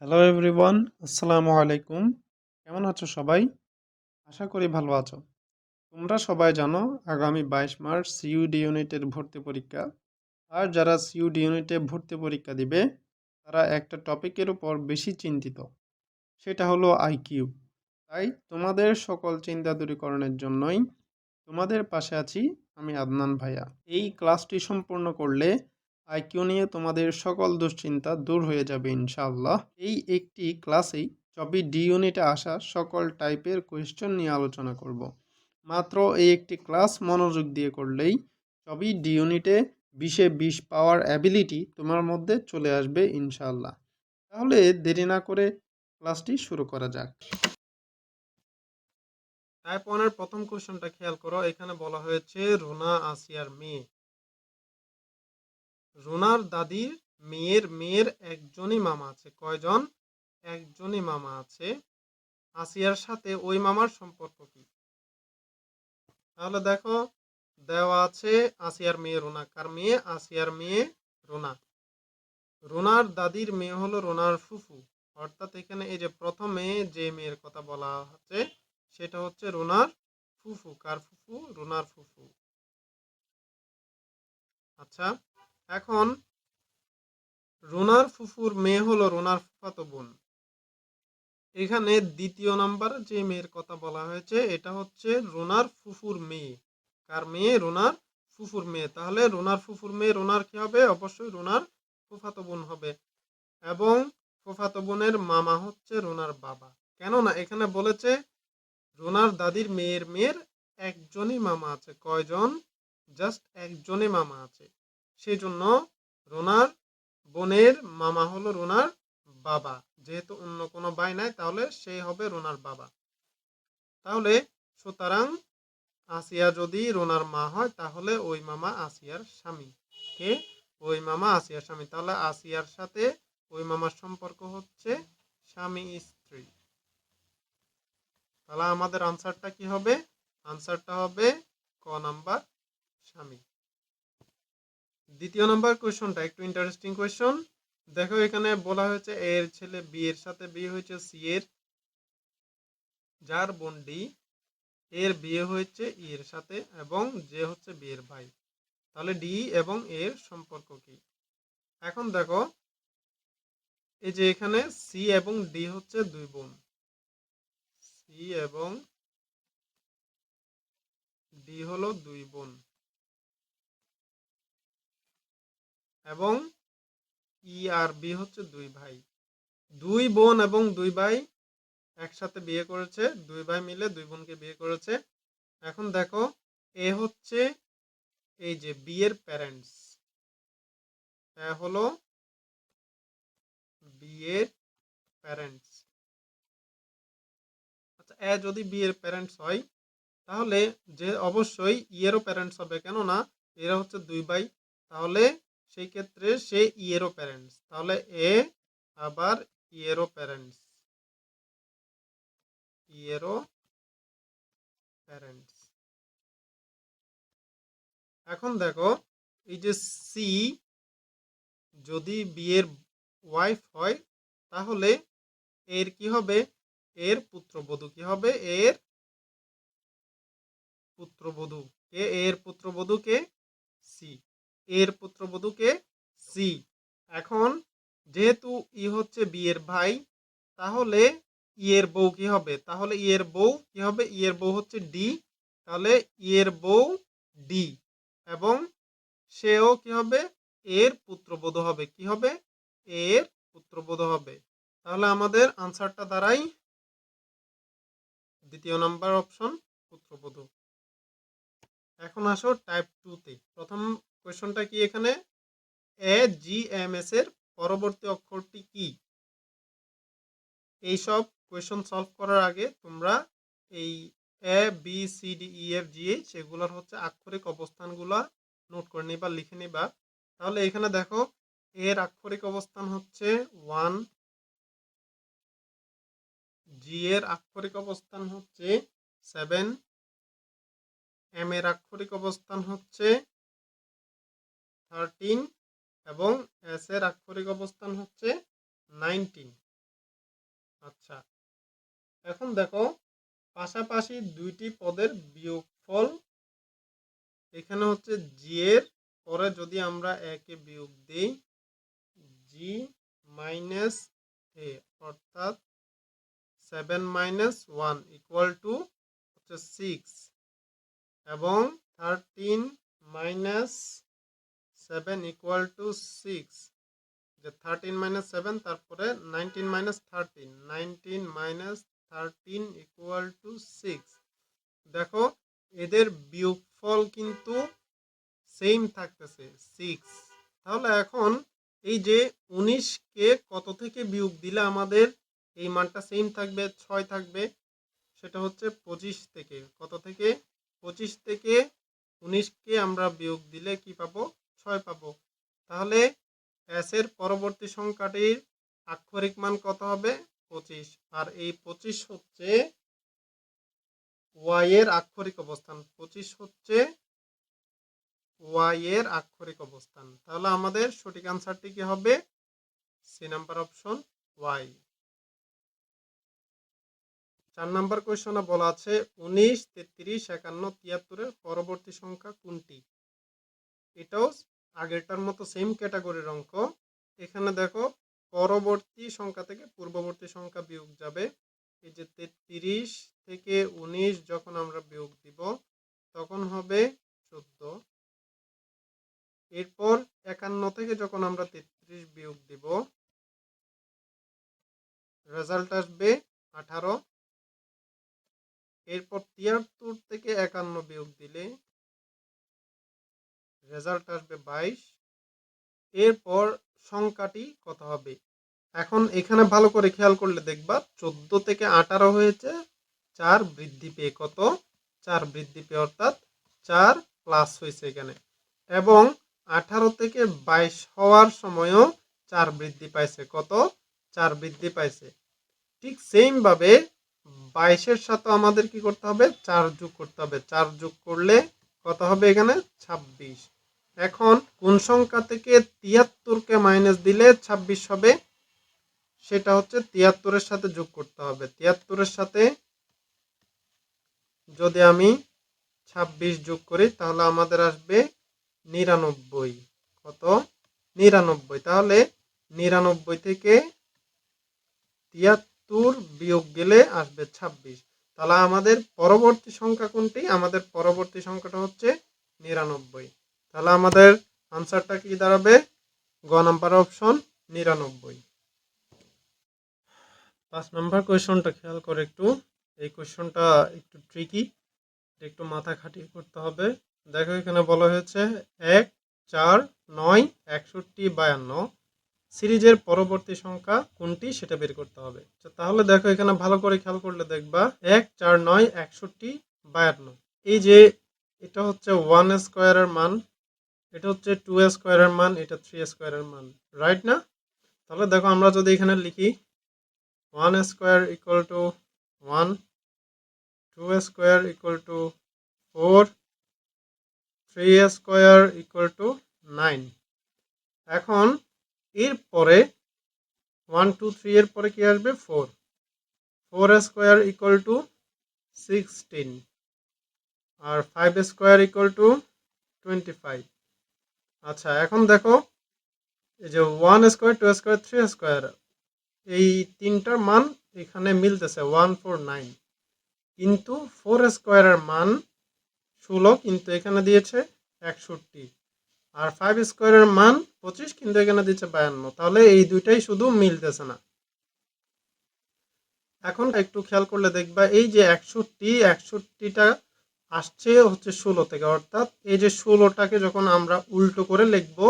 Hello everyone, আসসালামু আলাইকুম। কেমন আছো সবাই? আশা করি ভালো আছো। তোমরা সবাই জানো আগামী 22 মার্চ সিইউডি ইউনিটের ভর্তি পরীক্ষা। আর যারা সিইউডি ইউনিটে ভর্তি পরীক্ষা দিবে তারা একটা টপিকের উপর বেশি চিন্তিত, সেটা হলো আইকিউ। তাই তোমাদের সকল চিন্তা দূরীকরণের জন্যই তোমাদের পাশে আছি আমি আদনান ভাইয়া। এই ক্লাসটি সম্পূর্ণ করলে আইকিউ নিয়ে তোমাদের সকল দুশ্চিন্তা দূর হয়ে যাবে ইনশাআল্লাহ। এই একটি ক্লাসেই 24 ডি ইউনিটে আসা সকল টাইপের কোয়েশ্চেন নিয়ে আলোচনা করব। মাত্র এই একটি ক্লাস মনোযোগ দিয়ে করলেই 24 ডি ইউনিটে 20-এ 20 পাওয়ার অ্যাবিলিটি তোমার মধ্যে চলে আসবে ইনশাআল্লাহ। তাহলে দেরি না করে ক্লাসটি শুরু করা যাক। টাইপ 1 এর প্রথম কোশ্চেনটা খেয়াল করো। এখানে বলা হয়েছে রুনা আসিয়ার মেয়ে। রুনার দাদির মেয়ের মেয়ের একজনই মামা আছে। কয়জন? একজনই মামা আছে। আসিয়ার সাথে ওই মামার সম্পর্ক কি? তাহলে দেখো, দেওয়া আছে আসিয়ার মেয়ে রুনা। কার মেয়ে? আসিয়ার মেয়ে রুনা। রুনার দাদির মেয়ে হলো রুনার ফুফু। অর্থাৎ এখানে এই যে প্রথমে যে মেয়ের কথা বলা আছে সেটা হচ্ছে রুনার ফুফু। কার ফুফু? রুনার ফুফু। আচ্ছা, এখন রুনার ফুফুর মেয়ে হলো রুনার ফুফাতো বোন। এখানে দ্বিতীয় নাম্বার যে মেয়ের কথা বলা হয়েছে এটা হচ্ছে রুনার ফুফুর মেয়ে। কার মেয়ে? রুনার ফুফুর মেয়ে। তাহলে রুনার ফুফুর মেয়ে রুনার কি হবে? অবশ্যই রুনার ফুফাতো বোন হবে। এবং ফুফাতো বোনের মামা হচ্ছে রুনার বাবা। কেননা এখানে বলেছে রুনার দাদির মেয়ের মেয়ের একজনই মামা আছে। কয়জন? জাস্ট একজনই মামা আছে। সেই জন্য রুনার বোনের মামা হলো রুনার বাবা। যেহেতু অন্য কোনো ভাই নাই তাহলে সেই হবে রুনার বাবা। তাহলে সুতরাং আসিয়া যদি রুনার মা হয় তাহলে ওই মামা আসিয়ার স্বামী। কে? ওই মামা আসিয়ার স্বামী। তাহলে আসিয়ার সাথে ওই মামার সম্পর্ক হচ্ছে স্বামী স্ত্রী। তাহলে আমাদের আনসারটা কি হবে? আনসারটা হবে ক নাম্বার, স্বামী। দ্বিতীয় নাম্বার কোয়েশ্চনটা একটু ইন্টারেস্টিং কোয়েশ্চন। দেখো এখানে বলা হয়েছে এর ছেলে বি এর সাথে বিয়ে হয়েছে সি এর, যার বোন ডি। এর বিয়ে হয়েছে ই এর সাথে এবং যে হচ্ছে বি এর ভাই। তাহলে ডি এবং এর সম্পর্ক কি? এখন দেখো, এই যে এখানে সি এবং ডি হচ্ছে দুই বোন। সি এবং ডি হলো দুই বোন এবং ই আর বি হচ্ছে দুই ভাই। দুই বোন এবং দুই ভাই একসাথে বিয়ে করেছে। দুই ভাই মিলে দুই বোনকে বিয়ে করেছে। এখন দেখো, এ হচ্ছে এই যে বি এর প্যারেন্টস। এ হলো বি এর প্যারেন্টস। আচ্ছা, এ যদি বি এর প্যারেন্টস হয় তাহলে যে অবশ্যই ই এরও প্যারেন্টস হবে, কেননা এরা হচ্ছে দুই ভাই। তাহলে সেই ক্ষেত্রে সে ই এরও প্যারেন্টস। তাহলে এ আবার ই এরও প্যারেন্টস। ই এরও প্যারেন্টস। এখন দেখো, এই যে সি যদি বি এর ওয়াইফ হয় তাহলে এর কি হবে? এর পুত্রবধূ কি হবে? এর পুত্রবধূ কে? এর পুত্রবধূ কে? সি। এর পুত্রবধূ কে? সি। এখন যেহেতু ই হচ্ছে বি এর ভাই তাহলে ই এর বউ কি হবে? তাহলে ই এর বউ কি হবে? ই এর বউ হচ্ছে ডি। তাহলে ই এর বউ ডি এবং সেও কি হবে? এর পুত্রবধূ হবে। কি হবে? এর পুত্রবধূ হবে। তাহলে আমাদের আনসারটা দাঁড়ায় দ্বিতীয় নাম্বার অপশন, পুত্রবধূ। এখন আসো টাইপ 2 তে। প্রথম কোয়েশ্চনটা কি এখানে? এ জি এম এস এর পরবর্তী অক্ষরটি কি? এইসব কোয়েশ্চন সলভ করার আগে তোমরা এই A B C D E F G H এগুলোর হচ্ছে আক্ষরিক অবস্থানগুলা নোট করে নিবা, লিখে নিবা। তাহলে এখানে দেখো, এর আক্ষরিক অবস্থান হচ্ছে 1, জি এর আক্ষরিক অবস্থান হচ্ছে 7, এম এর আক্ষরিক অবস্থান হচ্ছে 13 এবং এস এর আক্ষরিক অবস্থান হচ্ছে 19। আচ্ছা, এখন দেখো পাশাপাশি দুইটি পদের বিয়োগফল। এখানে হচ্ছে জি এর পরে যদি আমরা একে বিয়োগ দিই, জি মাইনাস এ, অর্থাৎ 7 মাইনাস 1 ইকুয়াল টু হচ্ছে 6, এবং 13 মাইনাস 7 ইকুয়াল টু 6, যে 13 মাইনাস 7 তারপরে 19 মাইনাস 13, 19 মাইনাস 13 ইকুয়াল টু 6। দেখো এদের বিয়োগফল কিন্তু সেম থাকতেছে 6। তাহলে এখন এই যে 19কে কত থেকে বিয়োগ দিলে আমাদের এই মানটা সেম থাকবে, 6 থাকবে, সেটা হচ্ছে 25 থেকে। কত থেকে? 25 থেকে 19কে আমরা বিয়োগ দিলে কি পাবো? 6 পাবো। তাহলে এস এর পরবর্তী সংখ্যাটির আক্ষরিক মান কত হবে? 25। আর এই 25 হচ্ছে ওয়াই এর আক্ষরিক অবস্থান। 25 হচ্ছে ওয়াই এর আক্ষরিক অবস্থান। তাহলে আমাদের সঠিক আনসারটি কি হবে? C number option, Y. 4 number কোয়েশ্চনে বলা আছে 19, 33, 51, 73 এর পরবর্তী সংখ্যা কোনটি? এটাও আগেরটার মতো সেম ক্যাটাগরির অঙ্ক। এখানে দেখো পরবর্তী সংখ্যা থেকে পূর্ববর্তী সংখ্যা বিয়োগ যাবে। এই যে 33 থেকে 19 যখন আমরা বিয়োগ দিব তখন হবে 14। এরপর 51 থেকে যখন আমরা 33 বিয়োগ দিব রেজাল্ট আসবে 18। এরপর 73 থেকে 51 বিয়োগ দিলে রেজাল্ট আসবে 22। এরপর সংখ্যাটি কত হবে? এখন এখানে ভালো করে খেয়াল করলে দেখবা 14 থেকে 18 হয়েছে 4 বৃদ্ধি পেয়ে। কত? 4 বৃদ্ধি পেয়ে, অর্থাৎ 4 প্লাস হয়েছে এখানে। এবং 18 থেকে 22 হওয়ার সময়ও 4 বৃদ্ধি পাইছে। কত? 4 বৃদ্ধি পাইছে। ঠিক সেম ভাবে 22-এর সাথে আমাদের কি করতে হবে? 4 যোগ করতে হবে। 4 যোগ করলে কত হবে এখানে? 26। এখন কোন সংখ্যা থেকে 73-কে মাইনাস দিলে 26 হবে? সেটা হচ্ছে 73-এর সাথে যোগ করতে হবে। 73-এর সাথে যদি আমি 26 যোগ করি তাহলে আমাদের আসবে 99। কত? 99। তাহলে 99 থেকে 73 বিয়োগ গেলে আসবে 26। তাহলে আমাদের পরবর্তী সংখ্যা কোনটি? আমাদের পরবর্তী সংখ্যাটা হচ্ছে 99। তাহলে আমাদের আনসারটা কি দাঁড়াবে? গ নাম্বার অপশন, 99। 5 নাম্বার কোয়েশনটা খেয়াল করে একটু। এই কোয়েশনটা একটু ট্রিকি, একটু মাথা খাটিয়ে করতে হবে। দেখো এখানে বলা হয়েছে 1, 4, 9, 61, 52 সিরিজের পরবর্তী সংখ্যা কোনটি সেটা বের করতে হবে। তাহলে দেখো এখানে ভালো করে খেয়াল করলে দেখবা 1, 4, 9, 61, 52। এই যে এটা হচ্ছে 1 স্কোয়ারের মান, এটা হচ্ছে 2 স্কোয়ারের মান, এটা 3 স্কোয়ারের মান, রাইট না? তাহলে দেখো আমরা যদি এখানে লিখি 1 square equal two 1, 2 square equal two 4, 3 square equal two 9। এখন এর পরে 1, 2, 3 এর পরে কি আসবে? 4, 4 স্কোয়ার ইকুয়াল টু 16, আর 5 স্কোয়ার ইকুয়াল টু 25। আচ্ছা, এখন দেখো এই যে 1 স্কোয়ার, 2 স্কোয়ার, 3 স্কোয়ার, এই তিনটার মান এখানে মিলতেছে 149, কিন্তু 4 স্কোয়ারের মান 16, কিন্তু এখানে দিয়েছে 61, আর 5 স্কোয়ারের মান 25, কিন্তু এখানে দিচ্ছে 52। তাহলে এই দুইটাই শুধু মিলতেছে না। এখন একটু খেয়াল করলে দেখবা এই যে 61টা আসছে হচ্ছে 16 থেকে, অর্থাৎ এই যে 16টাকে যখন আমরা উল্টো করে লিখবো,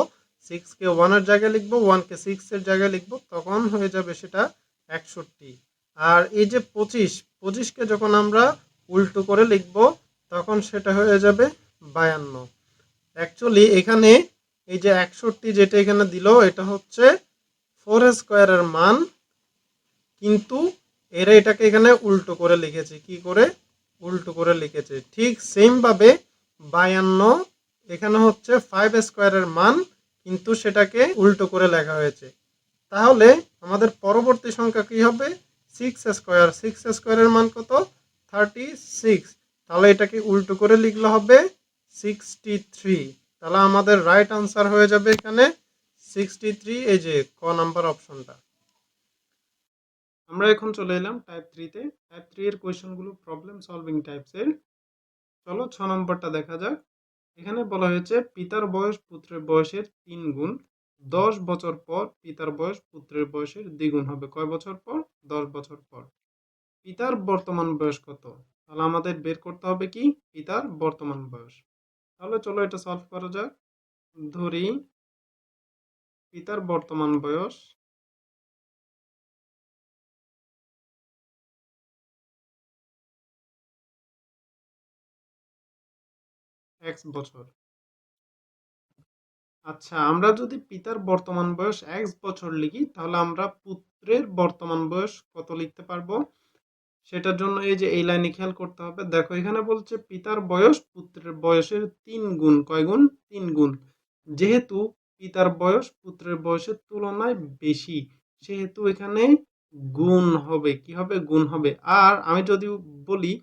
6কে 1 এর জায়গায় লিখবো, 1কে 6 এর জায়গায় লিখবো, তখন হয়ে যাবে সেটা 61। আর এই যে 25কে যখন আমরা উল্টো করে লিখবো তখন সেটা হয়ে যাবে 52। অ্যাকচুয়ালি এখানে এই যে 61 যেটা এখানে দিল এটা হচ্ছে 4 স্কোয়ারের মান, কিন্তু এরা এটাকে এখানে উল্টো করে লিখেছে। কি করে? উল্টো করে লিখেছে। ঠিক সেম ভাবে 52 এখানে হচ্ছে 5 স্কোয়ারের মান, কিন্তু সেটাকে উল্টো করে লেখা হয়েছে। তাহলে আমাদের পরবর্তী সংখ্যা কি হবে? সিক্স স্কোয়ারের মান কত? 36। তাহলে এটাকে উল্টো করে লিখলে হবে 63। তাহলে আমাদের রাইট আনসার হয়ে যাবে এখানে 63, এই যে ক নাম্বার অপশনটা। আমরা এখন চলে এলাম টাইপ 3-তে। টাইপ 3 এর কোয়েশ্চেনগুলো প্রবলেম সলভিং টাইপসের। চলো 6 নম্বরটা দেখা যাক। এখানে বলা হয়েছে পিতার বয়স পুত্রের বয়সের 3 গুণ। 10 বছর পর পিতার বয়স পুত্রের বয়সের দ্বিগুণ হবে। কয় বছর পর? 10 বছর পর। পিতার বর্তমান বয়স কত? তাহলে আমাদের বের করতে হবে কি? পিতার বর্তমান বয়স। তাহলে চলো এটা সলভ করা যাক। ধরি পিতার বর্তমান বয়স x বছর। আচ্ছা, আমরা যদি পিতার বর্তমান বয়স x বছর লিখি, তাহলে আমরা পুত্রের বর্তমান বয়স কত লিখতে পারবো? সেটার জন্য এই যে এই লাইনে খেয়াল করতে হবে। দেখো এখানে বলছে পিতার বয়স পুত্রের বয়সের 3 গুণ। কয় গুণ? 3 গুণ। যেহেতু পিতার বয়স পুত্রের বয়সের তুলনায় বেশি, সেহেতু এখানে গুণ হবে। কি হবে? গুণ হবে। আর আমি যদি বলি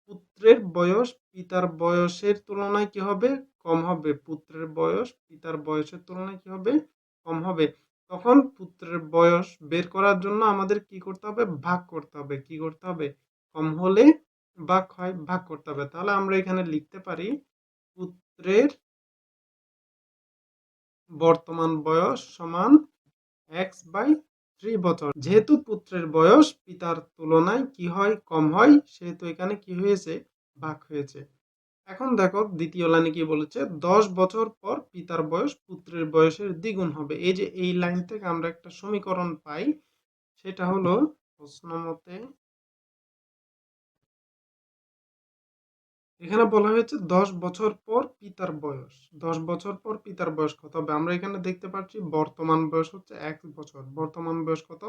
পুত্রের বয়স পিতার বয়সের তুলনায় কি হবে? কম হবে। পুত্রের বয়স পিতার বয়সের তুলনায় কি হবে? কম হবে। তখন পুত্রের বয়স বের করার জন্য আমাদের কি করতে হবে? ভাগ করতে হবে। কি করতে হবে? কম হলে ভাগ হয়, ভাগ করতে হবে। তাহলে আমরা এখানে লিখতে পারি পুত্রের বর্তমান বয়স সমান x/3 বছর। যেহেতু পুত্রের বয়স পিতার তুলনায় কি হয়? কম হয়, সেহেতু এখানে কি হয়েছে? ভাগ হয়েছে। এখন দেখো দ্বিতীয় লাইনে কি বলেছে? 10 বছর পর পিতার বয়স পুত্রের বয়সের দ্বিগুণ হবে। এই যে এই লাইন থেকে আমরা একটা সমীকরণ পাই, সেটা হলো প্রশ্ন মতে এখানে বলা হয়েছে 10 বছর পর পিতার বয়স। 10 বছর পর পিতার বয়স কত হবে? আমরা এখানে দেখতে পাচ্ছি বর্তমান বয়স হচ্ছে 1 বছর। বর্তমান বয়স কত?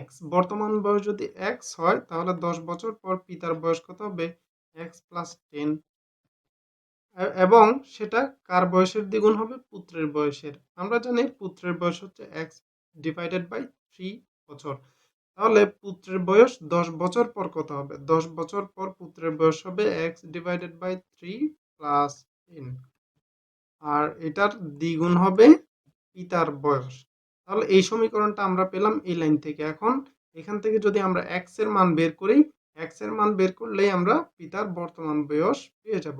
x। বর্তমান বয়স যদি x হয়, তাহলে 10 বছর পর পিতার বয়স কত হবে? x + 10। এবং সেটা কার বয়সের দ্বিগুণ হবে? পুত্রের বয়সের। আমরা জানি পুত্রের বয়স হচ্ছে x/3 বছর। তাহলে পুত্রের বয়স 10 বছর পর কত হবে? 10 বছর পর পুত্রের বয়স হবে x/3 + 10। আর এটার দ্বিগুণ হবে পিতার বয়স। তাহলে এই সমীকরণটা আমরা পেলাম এই লাইন থেকে। এখন এখান থেকে যদি আমরা x এর মান বের করি, x এর মান বের করলেই আমরা পিতার বর্তমান বয়স পেয়ে যাব।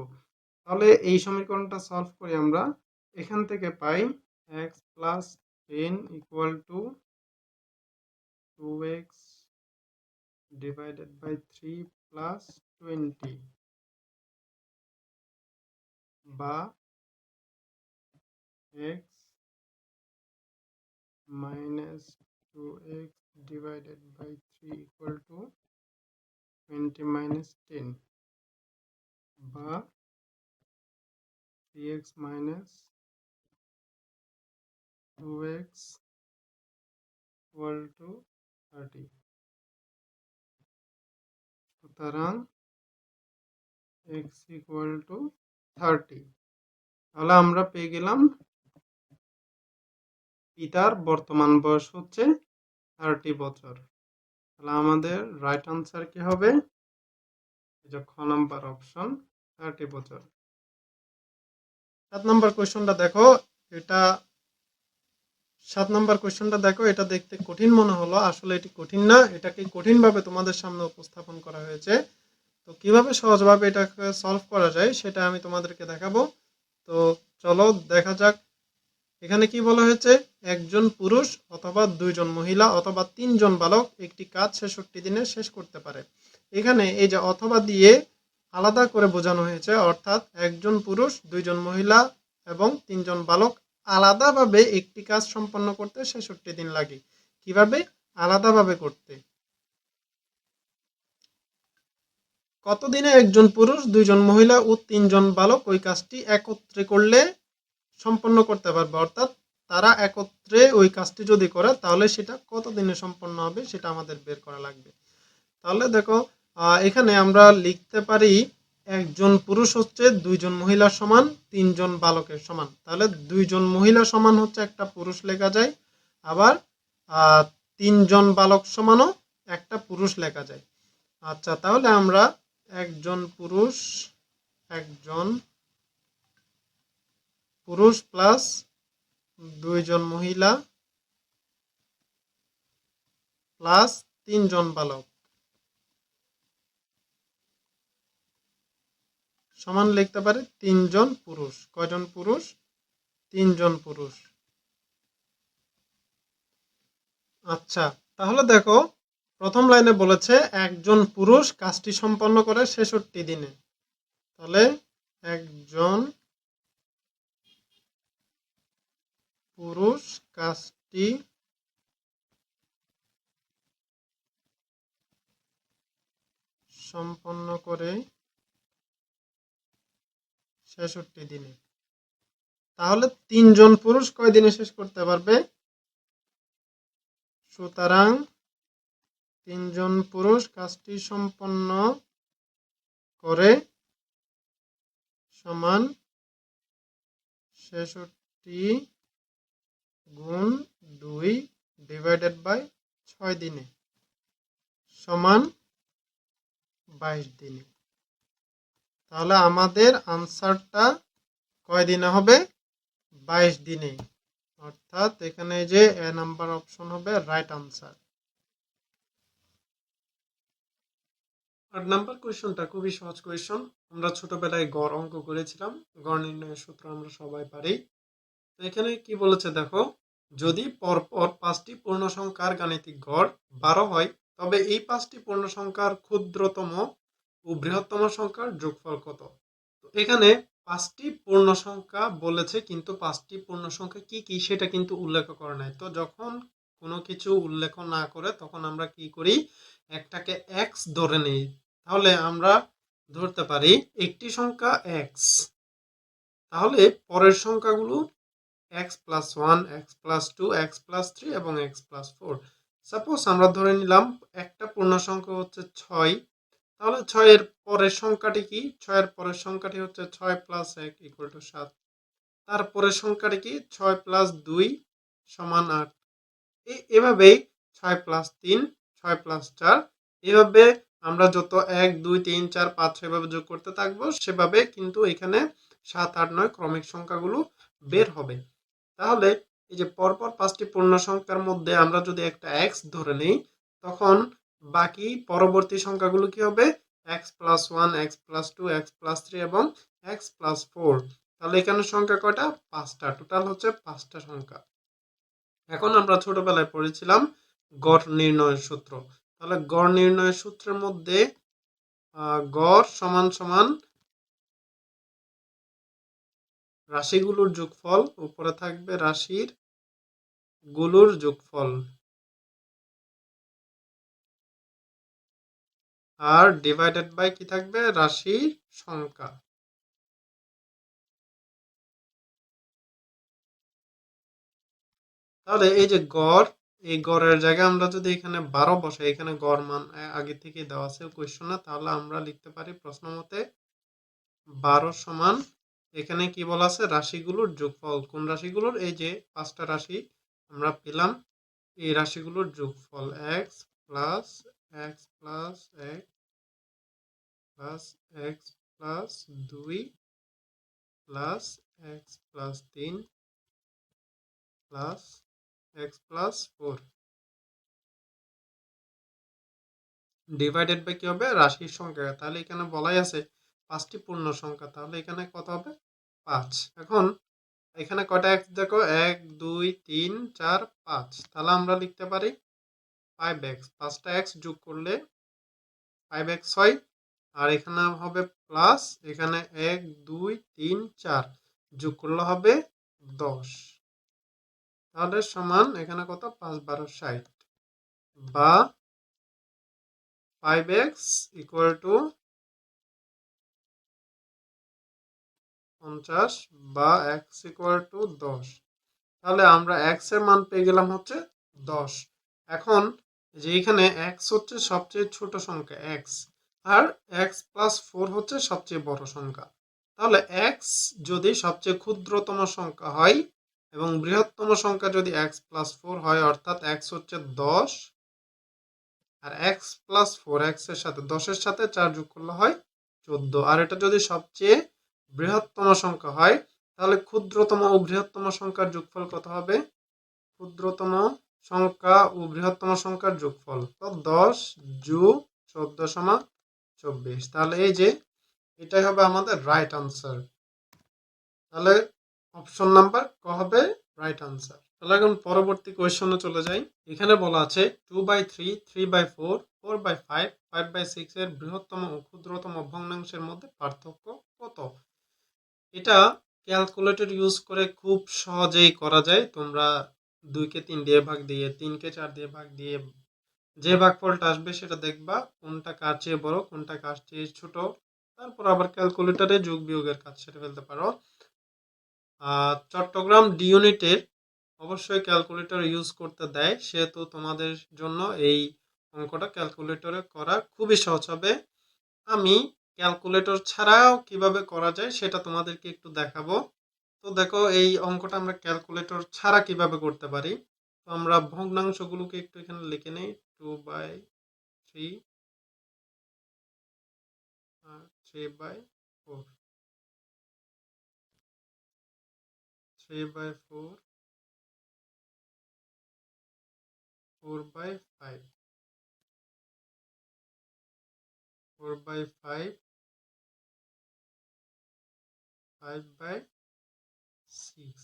তাহলে এই সমীকরণটা সলভ করে আমরা এখান থেকে পাই x + 10 = 2x / 3 + 20, বা x - 2x / 3 = 20 - 10, বা 3x - 2x = 30। সুতরাং x = 30। তাহলে আমরা পেয়ে গেলাম পিতার বর্তমান বয়স হচ্ছে 30 বছর। তাহলে আমাদের রাইট আনসার কি হবে? এই যে খ নাম্বার অপশন, 30 বছর। 7 নাম্বার কোয়েশ্চনটা দেখো। এটা 7 নাম্বার কোয়েশ্চনটা দেখো। এটা দেখতে কঠিন মনে হলো, আসলে এটি কঠিন না। এটাকে কঠিনভাবে তোমাদের সামনে উপস্থাপন করা হয়েছে। তো কিভাবে সহজভাবে এটাকে সলভ করা যায় সেটা আমি তোমাদেরকে দেখাবো। তো চলো দেখা যাক। এখানে কি বলা হয়েছে? একজন পুরুষ অথবা 2 জন মহিলা অথবা 3 জন বালক একটি কাজ 66 দিনে শেষ করতে পারে। এখানে এই যে অথবা দিয়ে আলাদা করে বোঝানো হয়েছে, অর্থাৎ একজন পুরুষ 2 জন মহিলা এবং 3 জন বালক আলাদাভাবে একটি কাজ সম্পন্ন করতে 66 দিন লাগে। কিভাবে? আলাদাভাবে করতে। কতদিনে একজন পুরুষ 2 জন মহিলা ও 3 জন বালক ওই কাজটি একত্রে করলে সম্পন্ন করতে পারবে? অর্থাৎ তারা একত্রে ওই কাজটি যদি করে, তাহলে সেটা কত দিনে সম্পন্ন হবে সেটা আমাদের বের করা লাগবে। তাহলে দেখো এখানে আমরা লিখতে পারি একজন পুরুষ হচ্ছে 2 জন মহিলার সমান 3 জন বালকের সমান। তাহলে 2 জন মহিলা সমান হচ্ছে একটা পুরুষ লেখা যায়, আবার 3 জন বালক সমানও একটা পুরুষ লেখা যায়। আচ্ছা, তাহলে আমরা একজন পুরুষ প্লাস 2 জন মহিলা প্লাস 3 জন বালক সমান লিখতে পারি 3 জন পুরুষ। কয়জন পুরুষ? 3 জন পুরুষ। আচ্ছা, তাহলে দেখো প্রথম লাইনে বলেছে একজন পুরুষ কাজটি সম্পন্ন করে 66 দিনে। তাহলে একজন পুরুষ কাজটি সম্পন্ন করে 66 দিনে। তাহলে 3 জন পুরুষ কয় দিনে শেষ করতে পারবে? সুতরাং 3 জন পুরুষ কাজটি সম্পন্ন করে সমান 66 গুণ 2 ডিভাইডেড বাই 6 দিনে সমান 22 দিনে। তাহলে আমাদের আনসারটা কয় দিনে হবে? 22 দিনে। অর্থাৎ এখানে যে এ নাম্বার অপশন হবে রাইট আনসার। 8 নাম্বার কোয়েশ্চনটা খুবই সহজ কোয়েশ্চন। আমরা ছোটবেলায় গড় অঙ্ক করেছিলাম। গড় নির্ণয়ের সূত্র আমরা সবাই পারি। তো এখানে কি বলেছে দেখো, যদি পরপর 5টি পূর্ণ সংখ্যার গাণিতিক গড় 12 হয়, তবে এই 5টি পূর্ণ সংখ্যার ক্ষুদ্রতম ও বৃহত্তম সংখ্যার যোগফল কত? তো এখানে 5টি পূর্ণ সংখ্যা বলেছে, কিন্তু 5টি পূর্ণ সংখ্যা কি কি সেটা কিন্তু উল্লেখ করে নাই। তো যখন কোনো কিছু উল্লেখ না করে তখন আমরা কি করি? একটাকে x ধরে নেই। তাহলে আমরা ধরতে পারি একটি সংখ্যা x, তাহলে পরের সংখ্যাগুলো x plus 1, x plus 2, x plus 3 এবং x plus 4। সাপোজ আমরা ধরে নিলাম একটা পূর্ণ সংখ্যা হচ্ছে 6, তাহলে 6 এর পরের সংখ্যাটি কি? 6 এর পরের সংখ্যাটি হচ্ছে 6 plus 1 equal to 7। তারপরের সংখ্যাটি কি? 6 plus 2 সমান 8। এভাবেই 6 plus 3, 6 plus 4, এভাবে আমরা যত 1, 2, 3, 4, 5, 6 এভাবে যোগ করতে থাকবো, সেভাবে কিন্তু এখানে 7, 8, 9 ক্রমিক সংখ্যাগুলো বের হবে। তাহলে এই যে পরপর 5টি পূর্ণ সংখ্যার মধ্যে আমরা যদি একটা x ধরে নিই, তখন বাকি পরবর্তী সংখ্যাগুলো কি হবে? x plus 1, x plus 2, x plus 3 এবং x plus 4। তাহলে এখানে সংখ্যা কয়টা? 5টা। টোটাল হচ্ছে 5টা সংখ্যা। এখন আমরা ছোটবেলায় পড়েছিলাম গড় নির্ণয়ের সূত্র। তাহলে গড় নির্ণয়ের সূত্রের মধ্যে গড় সমান সমান রাশিগুলোর যোগফল, উপরে থাকবে রাশির গুলোর যোগফল, আর ডিভাইডেড বাই কি থাকবে? রাশির সংখ্যা। তাহলে এই যে গড়, এই গড়ের জায়গায় আমরা যদি এখানে 12 বসাই, এখানে গড় মান আগে থেকে দেওয়া আছে কোয়েশ্চনে, তাহলে আমরা লিখতে পারি প্রশ্ন মতে 12 সমান, এখানে কি বলা আছে? রাশিগুলোর যোগফল। কোন রাশিগুলোর? এই যে 5টা রাশি আমরা পেলাম, এই রাশিগুলোর যোগফল x plus x plus 1 plus x plus 2 plus x plus 3 plus x plus 4 divided by কি হবে? রাশির সংখ্যা। তাহলে এখানে বলাই আছে 5টি পূর্ণ সংখ্যা, তাহলে এখানে কত হবে? 5। এখন এখানে কয়টা x দেখো? 1, 2, 3, 4, 5। তাহলে আমরা লিখতে পারি 5x। 5টা x যোগ করলে 5x হয়, আর এখানে হবে প্লাস, এখানে 1, 2, 3, 4 যোগ করলে হবে 10। তাহলে সমান এখানে কত? 5, 12, 60, বা 5x ইকুয়াল টু 50 বা x ইকুয়াল টু 10। তাহলে আমরা x এর মান পেয়ে গেলাম হচ্ছে 10। এখন যে এখানে x হচ্ছে সবচেয়ে ছোট সংখ্যা x, আর x প্লাস 4 হচ্ছে সবচেয়ে বড় সংখ্যা। তাহলে x যদি সবচেয়ে ক্ষুদ্রতম সংখ্যা হয় এবং বৃহত্তম সংখ্যা যদি x প্লাস 4 হয়, অর্থাৎ x হচ্ছে 10 আর এক্স প্লাস 4, এক্স এর সাথে 10 এর সাথে 4 যোগ করলে হয় 14। আর এটা যদি সবচেয়ে বৃহত্তম সংখ্যা হয় তাহলে ক্ষুদ্রতম ও বৃহত্তম সংখ্যার যোগফল কত হবে? ক্ষুদ্রতম সংখ্যা ও বৃহত্তম সংখ্যার যোগফল, তো 10 যোগ 14 সমান 24। তাহলে এই যে এটাই হবে আমাদের রাইট আনসার। তাহলে অপশন নাম্বার ক হবে রাইট আনসার। তাহলে এখন পরবর্তী কোয়েশ্চনে চলে যাই। এখানে বলা আছে 2/3, 3/4, 4/5, 5/6 এর বৃহত্তম ও ক্ষুদ্রতম ভগ্নাংশের মধ্যে পার্থক্য কত? এটা ক্যালকুলেটর ইউজ করে খুব সহজেই করা যায়। তোমরা 2 কে 3 দিয়ে ভাগ দিয়ে, 3 কে 4 দিয়ে ভাগ দিয়ে যে ভাগফলটা আসবে সেটা দেখবা কোনটা কার চেয়ে বড়, কোনটা কার চেয়ে ছোট। তারপর আবার ক্যালকুলেটরে যোগ বিয়োগের কাজ সেরে ফেলতে পারো। চট্টগ্রাম ডি ইউনিটের অবশ্যই ক্যালকুলেটর ইউজ করতে দেয়, সেহেতু তোমাদের জন্য এই অঙ্কটা ক্যালকুলেটরে করা খুবই সহজ হবে। আমি ক্যালকুলেটর ছাড়াও কিভাবে করা যায় সেটা তোমাদেরকে একটু দেখাবো। তো দেখো এই অঙ্কটা আমরা ক্যালকুলেটর ছাড়া কিভাবে করতে পারি। তো আমরা ভগ্নাংশগুলোকে একটু এখানে লিখে নেই। 2/3, 3/4, 3/4, 4/5, 4/5, 5/6।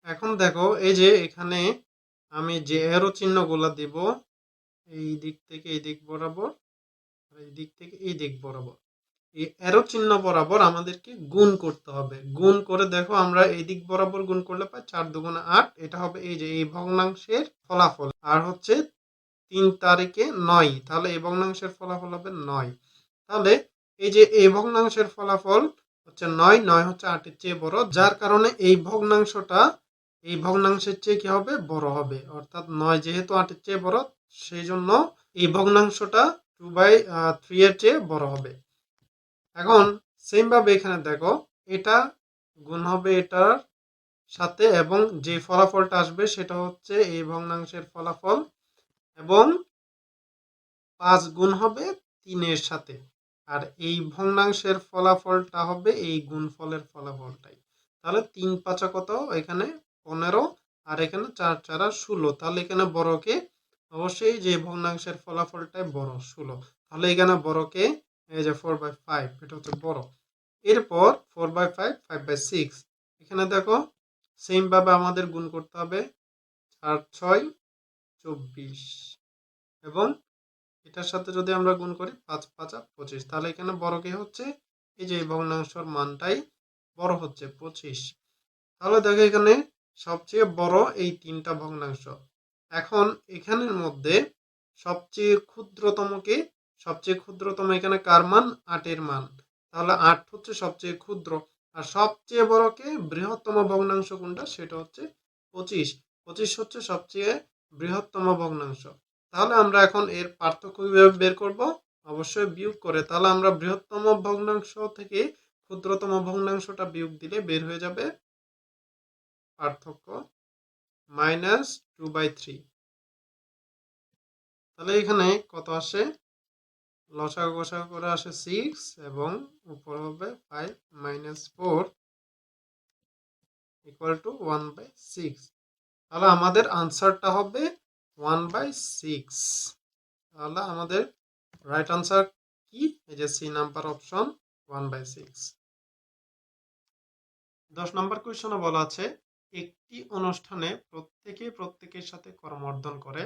এখন দেখো এই যে এখানে আমি যে এরো চিহ্নগুলো দিব, এই দিক থেকে এই দিক বরাবর, এই দিক থেকে এই দিক বরাবর, এই এরো চিহ্ন বরাবর আমাদেরকে গুণ করতে হবে। গুণ করে দেখো আমরা এই দিক বরাবর গুণ করলে পাই 4 দুগুণে 8। এটা হবে এই যে এই ভগ্নাংশের ফলাফল। আর হচ্ছে 3 তারিখে 9, তাহলে এই ভগ্নাংশের ফলাফল হবে 9। তাহলে এই যে এই ভগ্নাংশের ফলাফল হচ্ছে 9, 9 হচ্ছে 8 এর চেয়ে বড়, যার কারণে এই ভগ্নাংশটা এই ভগ্নাংশের চেয়ে কি হবে? বড় হবে। অর্থাৎ 9 যেহেতু 8 এর চেয়ে বড়, সেই জন্য এই ভগ্নাংশটা 2/3 এর চেয়ে বড় হবে। এখন সেম ভাবে এখানে দেখো এটা গুণ হবে এটার সাথে, এবং যে ফলাফলটা আসবে সেটা হচ্ছে এই ভগ্নাংশের ফলাফল, এবং 5 গুণ হবে 3 এর সাথে। আর এই ভগ্নাংশের ফলাফলটা হবে এই গুণফলের ফলাফলটাই। তাহলে 3 5 কত? এখানে 15, আর এখানে 4 4 16। তাহলে এখানে বড়কে অবশ্যই যে ভগ্নাংশের ফলাফলটাই বড় 16। তাহলে এখানে বড়কে এই যে 4/5, এটা হচ্ছে বড়। এরপর 4/5, 5/6। এখানে দেখো সেম ভাবে আমাদের গুণ করতে হবে। 4 6 24, এবং এটার সাথে যদি আমরা গুণ করি 5 5 25। তাহলে এখানে বড় কি হচ্ছে? এই যে ভগ্নাংশের মানটাই বড় হচ্ছে 25। তাহলে দেখো এখানে সবচেয়ে বড় এই 3টা ভগ্নাংশ। এখন এখানের মধ্যে সবচেয়ে ক্ষুদ্রতম কে? সবচেয়ে ক্ষুদ্রতম এখানে কার মান? 8 এর মান। তাহলে 8 হচ্ছে সবচেয়ে ক্ষুদ্র। আর সবচেয়ে বড় কে? বৃহত্তম ভগ্নাংশ কোনটা? সেটা হচ্ছে 25। 25 হচ্ছে সবচেয়ে বৃহত্তম ভগ্নাংশ। তাহলে আমরা এখন এর পার্থক্য কিভাবে বের করব? অবশ্যই বিয়োগ করে। তাহলে আমরা বৃহত্তম ভগ্নাংশ থেকে ক্ষুদ্রতম ভগ্নাংশটা বিয়োগ দিলে বের হয়ে যাবে পার্থক্য -2/3। তাহলে এখানে কত আসে? লসাগু গসাগু করে আসে 6, এবং উপর হবে 5 - 4 = 1/6। তাহলে আমাদের আনসারটা হবে 1/6। তাহলে আমাদের রাইট আনসার কি? এই যে সি নাম্বার অপশন 1/6। 10 নম্বর কোয়েশ্চনে বলা আছে একটি অনুষ্ঠানে প্রত্যেকের সাথে করমর্দন করে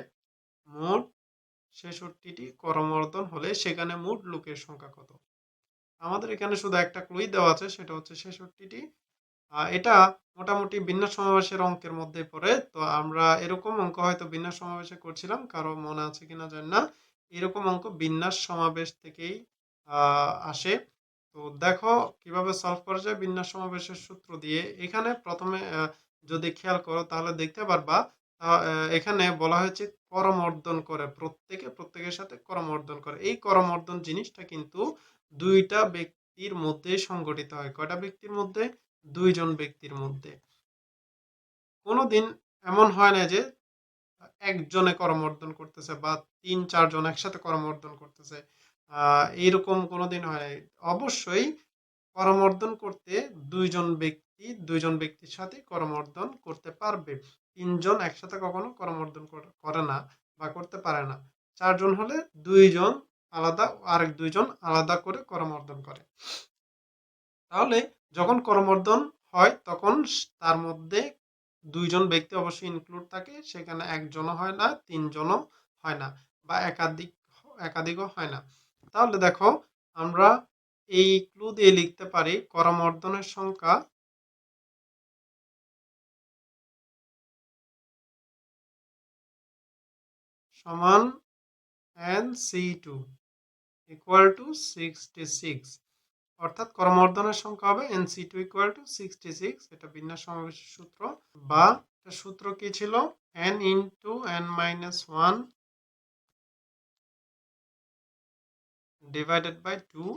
মোট 66টি করমর্দন হলে সেখানে মোট লোকের সংখ্যা কত? আমাদের এখানে শুধু একটা ক্লুই দেওয়া আছে, সেটা হচ্ছে 66টি। এটা মোটামুটি বিন্যাস সমাবেশের অঙ্কের মধ্যে পড়ে। তো আমরা এরকম অঙ্ক হয়তো বিন্যাস সমাবেশে করছিলাম, কারো মনে আছে কিনা জানি না। এরকম অঙ্ক বিন্যাস সমাবেশ থেকেই আসে। তো দেখো কিভাবে সলভ করা যায় বিন্যাস সমাবেশের সূত্র দিয়ে। এখানে প্রথমে যদি খেয়াল করো তাহলে দেখতে পারবা এখানে বলা হয়েছে করমর্দন করে, প্রত্যেকের সাথে করমর্দন করে। এই করমর্দন জিনিসটা কিন্তু দুইটা ব্যক্তির মধ্যে সংঘটিত হয়। কয়টা ব্যক্তির মধ্যে? 2 জন ব্যক্তির মধ্যে। কোনোদিন এমন হয় না যে একজনে করমর্দন করতেছে বা ৩-৪ জন একসাথে করমর্দন করতেছে। এইরকম কোনোদিন হয় নাই। অবশ্যই করমর্দন করতে ২ জন ব্যক্তির সাথেই করমর্দন করতে পারবে। ৩ জন একসাথে কখনো করমর্দন করে না বা করতে পারে না। ৪ জন হলে ২ জন আলাদা, আরেক ২ জন আলাদা করে করমর্দন করে। তাহলে যখন করমর্দন হয় তখন তার মধ্যে ২ জন ব্যক্তি অবশ্যই ইনক্লুড থাকে। সেখানে ১ জনও হয় না, ৩ জনও হয় না বা একাধিকও হয় না। তাহলে দেখো আমরা এই ক্লু দিয়ে লিখতে পারি করমর্দনের সংখ্যা সমান NC2 equal to 66, অর্থাৎ করমর্দনের সংখ্যা হবে NC2 equal to 66। এটা বিন্যাস সমাবেশের সূত্র, বা সূত্র কি ছিল, n into n minus 1 divided by 2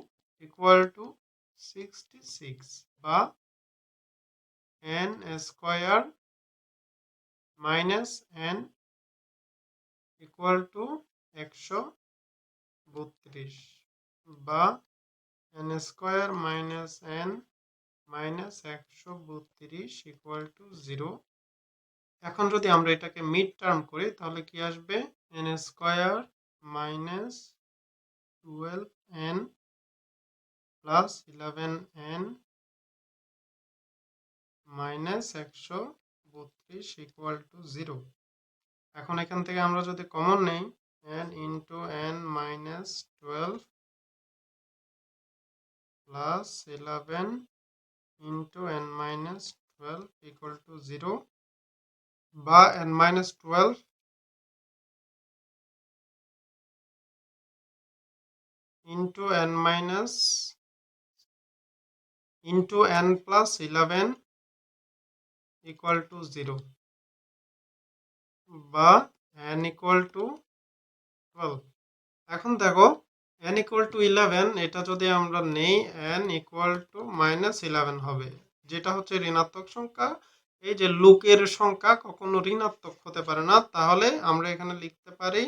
equal to 66, বা n square minus n equal to 132, বা n square minus n minus 132 equal to 0। এখন যদি আমরা এটাকে মিড টার্ম করি তাহলে কি আসবে, n square minus 12n plus 11n minus 132 equal to 0। এখন এখান থেকে আমরা যদি কমন নেই, n into n minus 12 plus 11 into n minus 12 equal to 0, বা n minus 12 into n minus into n plus 11 equal to 0, বা n equal to 12। এখন দেখো n equal to 11 এটা যদি আমরা নেই, n equal to minus 11 হবে, যেটা হচ্ছে ঋণাত্মক সংখ্যা। এই যে লুকের সংখ্যা কখনো ঋণাত্মক হতে পারে না, তাহলে আমরা এখানে লিখতে পারি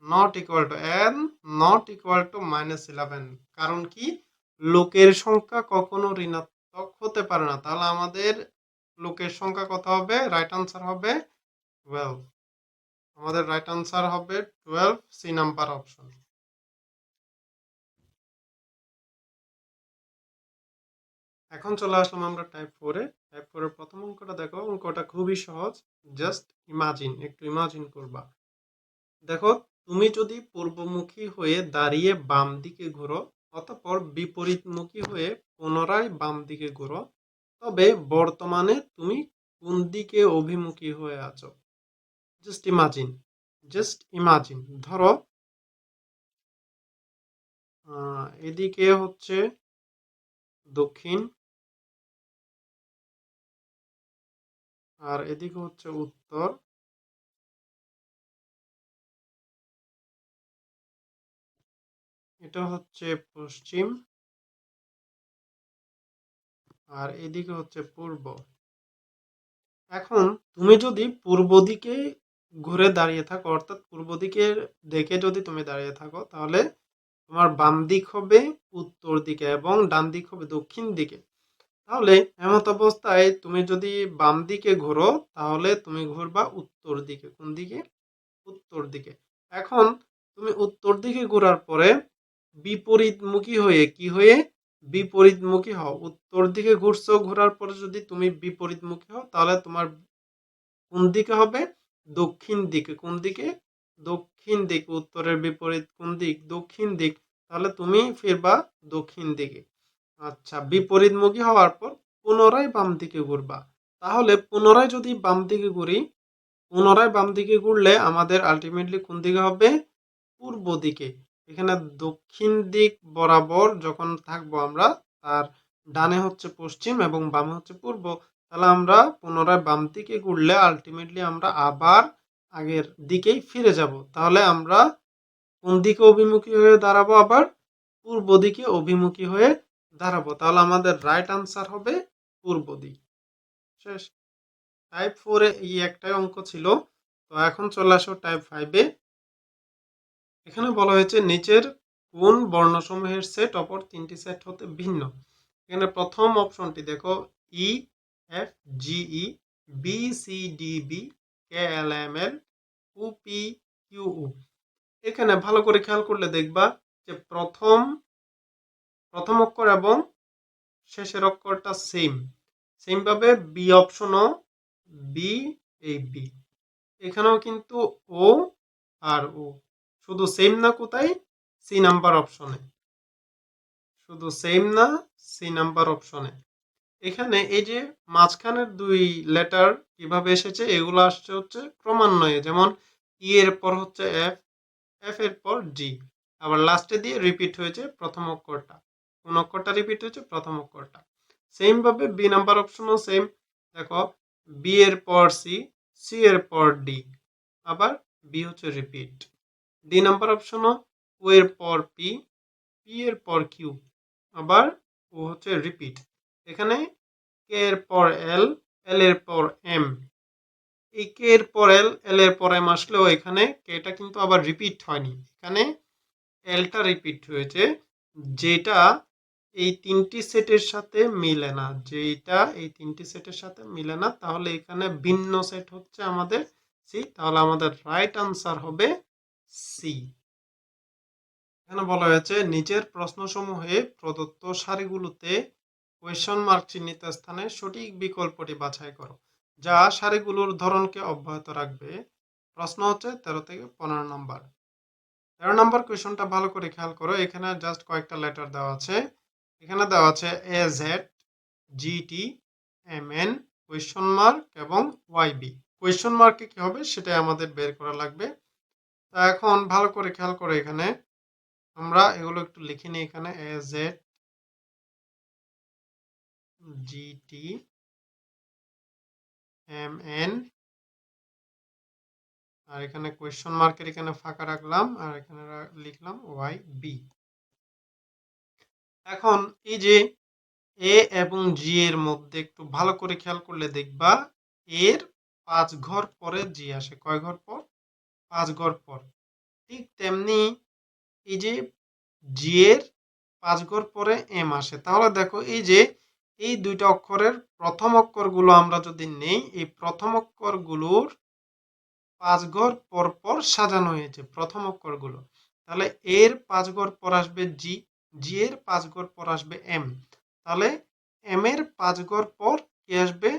not equal to n not equal to minus 11। কারণ কি, লোকের সংখ্যা কখনো ঋণাত্মক হতে পারে না। তাহলে আমাদের লোকের সংখ্যা কত হবে, রাইট আনসার হবে 12। আমাদের রাইট আনসার হবে 12, সি নাম্বার অপশন। এখন চলে আসলাম আমরা টাইপ 4-এ। টাইপ 4-এর প্রথম অঙ্কটা দেখো, অঙ্কটা খুবই সহজ। জাস্ট ইমাজিন, একটু ইমাজিন করবা। দেখো, তুমি যদি পূর্বমুখী হয়ে দাঁড়িয়ে বাম দিকে ঘোরো, অতঃপর বিপরীতমুখী হয়ে পুনরায় বাম দিকে ঘোরো, তবে বর্তমানে তুমি কোন দিকে অভিমুখী হয়ে আছো। Just imagine, just imagine. ধরো এদিকে হচ্ছে দক্ষিণ, আর এদিকে হচ্ছে উত্তর, এটা হচ্ছে পশ্চিম, আর এদিকে হচ্ছে পূর্ব। এখন তুমি যদি পূর্ব দিকে ঘুরে দাঁড়িয়ে থাকো, অর্থাৎ পূর্ব দিকে দেখে যদি তুমি দাঁড়িয়ে থাকো, তাহলে তোমার বাম দিক হবে উত্তর দিকে এবং ডান দিক হবে দক্ষিণ দিকে। তাহলে এমত অবস্থায় তুমি যদি বাম দিকে ঘোরো, তাহলে তুমি ঘুরবা উত্তর দিকে। কোন দিকে? উত্তর দিকে। এখন তুমি উত্তর দিকে ঘোরার পরে বিপরীতমুখী হয়ে, কি হয়ে? বিপরীতমুখী হও। উত্তর দিকে ঘুরছো, ঘোরার পরে যদি তুমি বিপরীতমুখী হও, তাহলে তোমার কোন দিকে হবে? দক্ষিণ দিকে। কোন দিকে? দক্ষিণ দিক। উত্তরের বিপরীত কোন দিক? দক্ষিণ দিক। তাহলে তুমি ফিরবা দক্ষিণ দিকে। আচ্ছা, বিপরীতমুখী হওয়ার পর পুনরায় বাম দিকে ঘুরবা। তাহলে পুনরায় যদি বাম দিকে ঘুরি, পুনরায় বাম দিকে ঘুরলে আমাদের আলটিমেটলি কোন দিকে হবে? পূর্ব দিকে। এখানে দক্ষিণ দিক বরাবর যখন থাকবো আমরা, তার ডানে হচ্ছে পশ্চিম এবং বামে হচ্ছে পূর্ব। তাহলে আমরা পুনরায় বাম দিকে ঘুরলে আলটিমেটলি আমরা আবার আগের দিকেই ফিরে যাব। তাহলে আমরা কোন দিকে অভিমুখী হয়ে দাঁড়াবো? আবার পূর্ব দিকে অভিমুখী হয়ে দাঁড়াবো। তাহলে আমাদের রাইট আনসার হবে পূর্ব দিক। শেষ। টাইপ 4-এ এই একটাই অঙ্ক ছিল। তো এখন চলে আসো টাইপ 5-এ। এখানে বলা হয়েছে নিচের কোন বর্ণসমূহের সেট অপর তিনটি সেট হতে ভিন্ন। এখানে প্রথম অপশনটি দেখো, E F G E, B C D B, K L M L, O P Q O. এখানে ভালো করে খেয়াল করলে দেখবা যে প্রথম অক্ষর এবং শেষের অক্ষরটা সেম ভাবে বি অপশনও বি, এই বি এখানেও কিন্তু ও আর ও, শুধু সেম না কোথায়, সি নাম্বার অপশনে, শুধু সেম না সি নাম্বার অপশনে। এখানে এই যে মাঝখানের দুই লেটার কিভাবে এসেছে, এগুলো আসছে হচ্ছে ক্রমান্বয়ে, যেমন ই এর পর হচ্ছে এফ, এফ এর পর জি, আবার লাস্টে দিয়ে রিপিট হয়েছে প্রথম অক্ষরটা, কোন অক্ষরটা রিপিট হয়েছে, প্রথম অক্ষরটা। সেম ভাবে বি নাম্বার অপশনও সেম, দেখো বি এর পর সি, সি এর পর ডি, আবার বি হচ্ছে রিপিট। ডি নাম্বার অপশনও ও এর পর পি, পি এর পর কিউ, আবার ও হচ্ছে রিপিট। এখানে কে এর পর এল, এল এর পর এম, এই কে এর পর এল, এল এর পর এম আসলেও এখানে কেটা কিন্তু আবার রিপিট হয়নি, এখানে এলটা রিপিট হয়েছে, যেটা এই তিনটি সেটের সাথে মিলে না, যেটা এই তিনটি সেটের সাথে মিলে না, তাহলে এখানে ভিন্ন সেট হচ্ছে আমাদের সি, তাহলে আমাদের রাইট আনসার হবে সি। এখানে বলা হয়েছে নিচের প্রশ্নসমূহে প্রদত্ত সারিগুলোতে কোয়েশ্চন মার্ক চিহ্নিত স্থানে সঠিক বিকল্পটি বাছাই করো, যা সারিগুলোর ধরনকে অব্যাহত রাখবে। প্রশ্ন হচ্ছে 13 থেকে 15 নম্বর। 13 নম্বর কোয়েশ্চনটা ভালো করে খেয়াল করো, এখানে জাস্ট কয়েকটা লেটার দেওয়া আছে। এখানে দেওয়া আছে A Z, G T, M N, question mark এবং ওয়াই বি। কোয়েশ্চন মার্কে কি হবে সেটাই আমাদের বের করা লাগবে। তা এখন ভালো করে খেয়াল করো, এখানে আমরা এগুলো একটু লিখে নিই। এখানে A Z, G T, M N, আর এখানে কোয়েশ্চন মার্কের এখানে ফাঁকা রাখলাম, আর এখানে লিখলাম ওয়াই বি। এখন এই যে এ এবং জি এর মধ্যে একটু ভালো করে খেয়াল করলে দেখবা এর 5 ঘর পরে জি আসে। কয় ঘর পর? 5 ঘর পর। ঠিক তেমনি এই যে জি এর 5 ঘর পরে এম আসে। তাহলে দেখো এই যে এই দুইটা অক্ষরের প্রথম অক্ষরগুলো আমরা যদি নেই, এই প্রথম অক্ষরগুলোর 5 ঘর পর পর সাজানো হয়েছে প্রথম অক্ষরগুলো। তাহলে এর 5 ঘর পর আসবে জি, জি এর 5 ঘর পর আসবে এম, তাহলে এম এর 5 ঘর পর কি আসবে?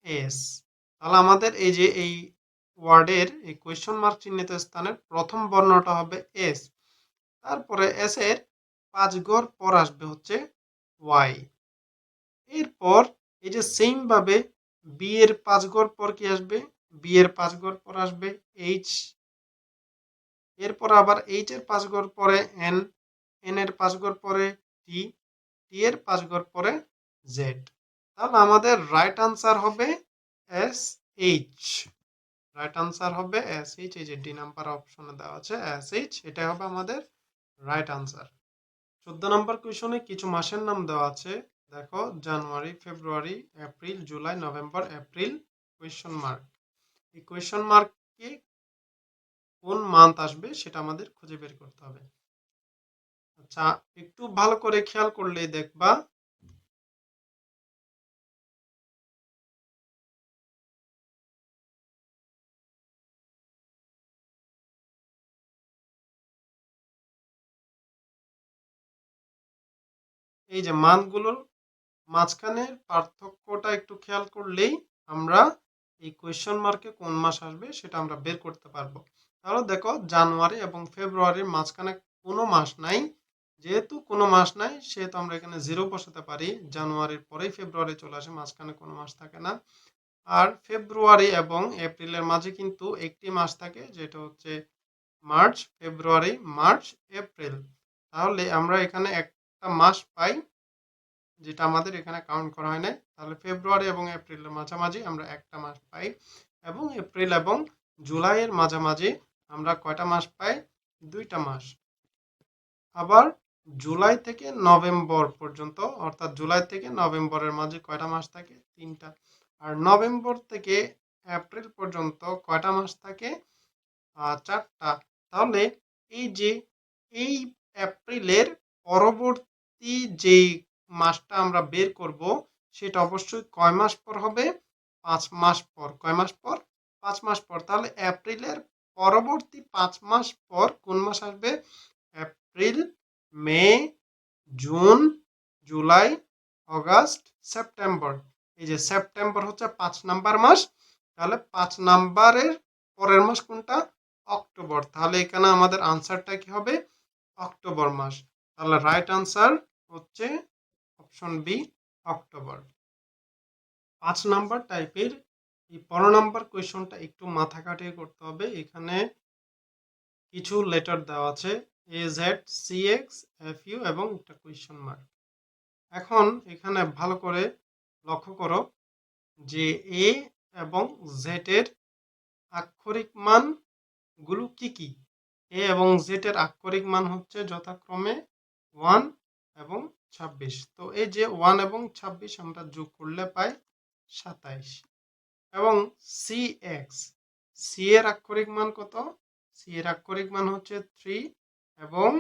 এস। তাহলে আমাদের এই যে এই ওয়ার্ডের এই কোয়েশ্চন মার্ক চিহ্নিত স্থানের প্রথম বর্ণটা হবে এস, তারপরে এস এর 5 ঘর পর আসবে হচ্ছে ওয়াই। এরপর এই যে সেম ভাবে বি এর 5 ঘর পর কি আসবে? বি এর 5 ঘর পর আসবে এইচ, এরপর আবার এইচ এর 5 ঘর পরে এন, এন এর 5 ঘর পরে টি, টি এর 5 ঘর পরে জেড। তাহলে আমাদের রাইট আনসার হবে এস এইচ। রাইট আনসার হবে এস এইচ, এই যে ডি নাম্বার অপশনে দেওয়া আছে এস এইচ, এটাই হবে আমাদের রাইট আনসার। 14 নম্বর কোয়েশনে কিছু মাসের নাম দেওয়া আছে। দেখো জানুয়ারি, ফেব্রুয়ারি, এপ্রিল, জুলাই, নভেম্বর, এপ্রিল, কোয়েশ্চন মার্ক। এই কোয়েশ্চন মার্কে কোন মান্থ আসবে সেটা আমাদের খুঁজে বের করতে হবে। আচ্ছা, একটু ভালো করে খেয়াল করলেই দেখবা এই যে মানগুলোর মাঝখানের পার্থক্যটা একটু খেয়াল করলেই আমরা এই কোয়েশ্চন মার্কে কোন মাস আসবে সেটা আমরা বের করতে পারবো। তাহলে দেখো জানুয়ারি এবং ফেব্রুয়ারির মাঝখানে কোনো মাস নাই, যেহেতু কোনো মাস নাই সেহেতু আমরা এখানে জিরো বসাতে পারি। জানুয়ারির পরেই ফেব্রুয়ারি চলে আসে, মাঝখানে কোনো মাস থাকে না। আর ফেব্রুয়ারি এবং এপ্রিলের মাঝে কিন্তু একটি মাস থাকে, যেটা হচ্ছে মার্চ, ফেব্রুয়ারি, মার্চ, এপ্রিল। তাহলে আমরা এখানে একটা মাস পাই যেটা আমাদের এখানে কাউন্ট করা হয় নাই। তাহলে ফেব্রুয়ারি এবং এপ্রিলের মাঝামাঝি আমরা একটা মাস পাই, এবং এপ্রিল এবং জুলাইয়ের মাঝামাঝি আমরা কয়টা মাস পাই? দুইটা মাস। আবার জুলাই থেকে নভেম্বর পর্যন্ত, অর্থাৎ জুলাই থেকে নভেম্বরের মাঝে কয়টা মাস থাকে? তিনটা। আর নভেম্বর থেকে এপ্রিল পর্যন্ত কয়টা মাস থাকে? 4টা। তাহলে এই যে এই এপ্রিলের পরবর্তী যেই মাসটা আমরা বের করব সেটা অবশ্যই কয় মাস পর হবে? 5 মাস পর। কয় মাস পর? 5 মাস পর। তাহলে এপ্রিলের পরবর্তী 5 মাস পর কোন মাস আসবে? এপ্রিল, মে, জুন, জুলাই, অগাস্ট, সেপ্টেম্বর। এই যে সেপ্টেম্বর হচ্ছে 5 নাম্বার মাস। তাহলে 5 নাম্বারের পরের মাস কোনটা? অক্টোবর। তাহলে এখানে আমাদের আনসারটা কি হবে? অক্টোবর মাস। তাহলে রাইট আনসার হচ্ছে অপশন বি, অক্টোবর। 5 নাম্বার টাইপের এই 15 নাম্বার কোয়েশনটা একটু মাথা খাটিয়ে করতে হবে। এখানে কিছু লেটার দেওয়া আছে AZ, CX, FU এবং একটা কোয়েশ্চন মার্ক। এখন এখানে ভালো করে লক্ষ্য করো যে এ এবং জেড এর আক্ষরিক মান গুলো কি কি? এ এবং জেড এর আক্ষরিক মান হচ্ছে যথাক্রমে 1 এবং 26। তো এই যে 1 এবং 26 আমরা যোগ করলে পাই 27। এবং CX, সি এর আক্ষরিক মান কত? সি এর আক্ষরিক মান হচ্ছে 3 এবং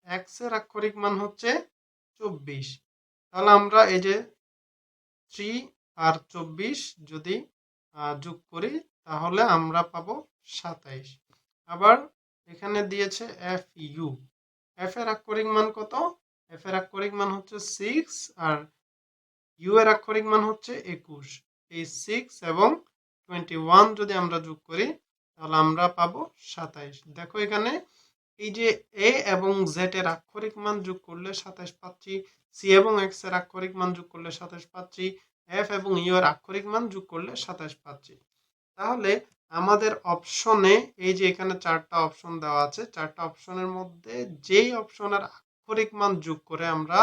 এক্স এর আক্ষরিক মান হচ্ছে 24। তাহলে আমরা এই যে 3 আর 24 যদি যোগ করি তাহলে আমরা পাবো 27। আবার এখানে দিয়েছে FU, এফ এর আক্ষরিক মান কত? এফ এর আক্ষরিক মান হচ্ছে 6 আর ইউ এর আক্ষরিক মান হচ্ছে 21। এই 6 এবং 21 যদি আমরা যোগ করি তাহলে আমরা পাবো 27। দেখো এখানে এই যে এ এবং জেড এর আক্ষরিক মান যোগ করলে 27 পাচ্ছি, সি এবং এক্স এর আক্ষরিক মান যোগ করলে 27 পাচ্ছি, এফ এবং ইউ এর আক্ষরিক মান যোগ করলে 27 পাচ্ছি। তাহলে আমাদের অপশনে এই যে এখানে 4টা অপশন দেওয়া আছে, 4টা অপশনের মধ্যে যেই অপশনের আক্ষরিক মান যোগ করে আমরা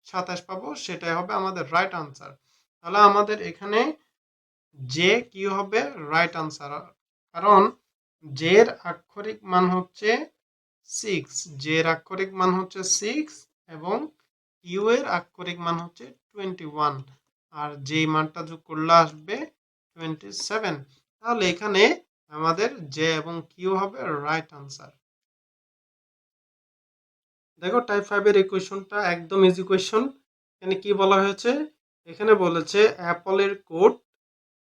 27 পাবো সেটাই হবে আমাদের রাইট আনসার। তাহলে আমাদের এখানে যে কি হবে? Right answer. কারণ জে এর আক্ষরিক মান হচ্ছে 6, জে এর আক্ষরিক মান হচ্ছে 6 এবং ইউ এর আক্ষরিক মান হচ্ছে 21 আর যেই মানটা যোগ করলে আসবে 27। তাহলে এখানে আমাদের জে এবং কিউ হবে রাইট আনসার। দেখো টাইপ 5 এর এই কোয়েশনটা একদম ইজি কোয়েশন। এখানে কি বলা হয়েছে? এখানে বলেছে অ্যাপলের কোড